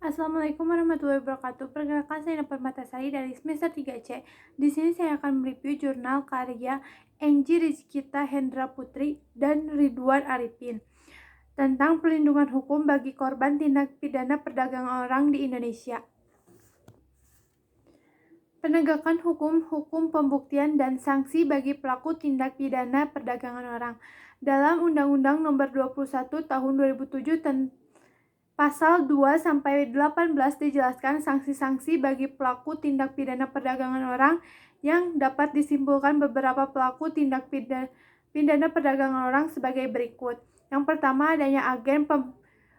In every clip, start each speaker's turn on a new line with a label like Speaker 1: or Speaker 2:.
Speaker 1: Assalamualaikum warahmatullahi wabarakatuh. Perkenalkan, saya Nova Permatasari dari semester 3C. Di sini saya akan mereview jurnal karya Enggi Rizkita Hendra Putri dan Ridwan Arifin tentang pelindungan hukum bagi korban tindak pidana perdagangan orang di Indonesia. Penegakan hukum pembuktian dan sanksi bagi pelaku tindak pidana perdagangan orang. Dalam Undang-Undang Nomor 21 Tahun 2007 Pasal 2-18 dijelaskan sanksi-sanksi bagi pelaku tindak pidana perdagangan orang yang dapat disimpulkan beberapa pelaku tindak pidana perdagangan orang sebagai berikut. Yang pertama, adanya agen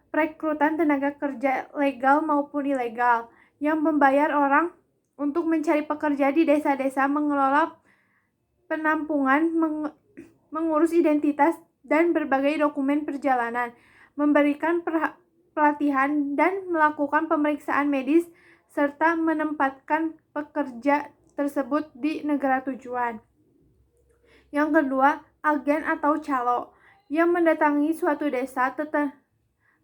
Speaker 1: perekrutan tenaga kerja legal maupun ilegal yang membayar orang untuk mencari pekerja di desa-desa, mengelola penampungan, mengurus identitas dan berbagai dokumen perjalanan, memberikan pelatihan dan melakukan pemeriksaan medis, serta menempatkan pekerja tersebut di negara tujuan. Yang kedua, agen atau calo yang mendatangi suatu desa,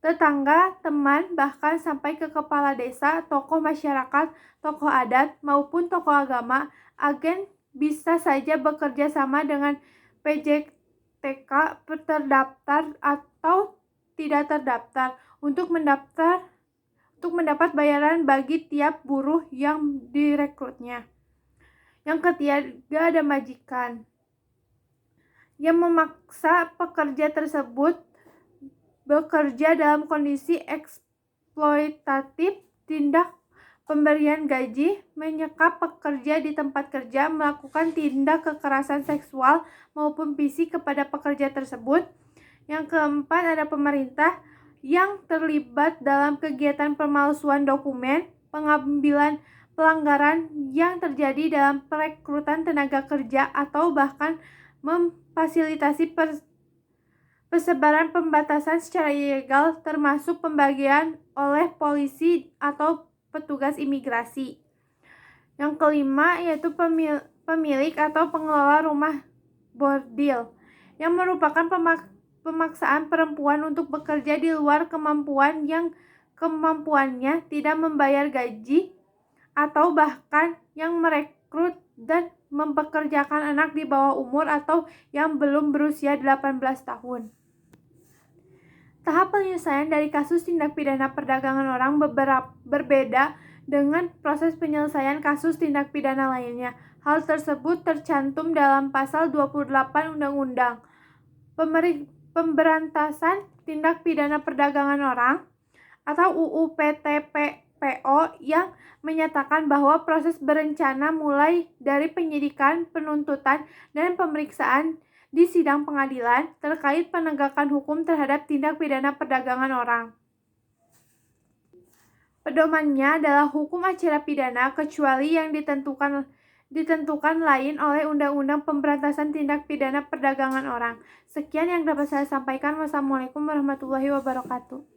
Speaker 1: tetangga, teman, bahkan sampai ke kepala desa, tokoh masyarakat, tokoh adat, maupun tokoh agama. Agen bisa saja bekerja sama dengan PJTK terdaftar atau tidak terdaftar untuk mendapat bayaran bagi tiap buruh yang direkrutnya. Yang ketiga, ada majikan yang memaksa pekerja tersebut bekerja dalam kondisi eksploitatif, tindak pemberian gaji, menyekap pekerja di tempat kerja, melakukan tindak kekerasan seksual maupun fisik kepada pekerja tersebut. Yang keempat, ada pemerintah yang terlibat dalam kegiatan pemalsuan dokumen, pengambilan pelanggaran yang terjadi dalam perekrutan tenaga kerja, atau bahkan memfasilitasi persebaran pembatasan secara ilegal, termasuk pembagian oleh polisi atau petugas imigrasi. Yang kelima, yaitu pemilik atau pengelola rumah bordil yang merupakan pemaksaan perempuan untuk bekerja di luar kemampuan yang kemampuannya tidak membayar gaji, atau bahkan yang merekrut dan mempekerjakan anak di bawah umur atau yang belum berusia 18 tahun. Tahap penyelesaian dari kasus tindak pidana perdagangan orang berbeda dengan proses penyelesaian kasus tindak pidana lainnya. Hal tersebut tercantum dalam pasal 28 Undang-Undang Pemberantasan Tindak Pidana Perdagangan Orang atau UU PTPO yang menyatakan bahwa proses berencana mulai dari penyidikan, penuntutan, dan pemeriksaan di sidang pengadilan terkait penegakan hukum terhadap tindak pidana perdagangan orang. Pedomannya adalah hukum acara pidana kecuali yang ditentukan lain oleh Undang-Undang Pemberantasan Tindak Pidana Perdagangan Orang. Sekian yang dapat saya sampaikan. Wassalamualaikum warahmatullahi wabarakatuh.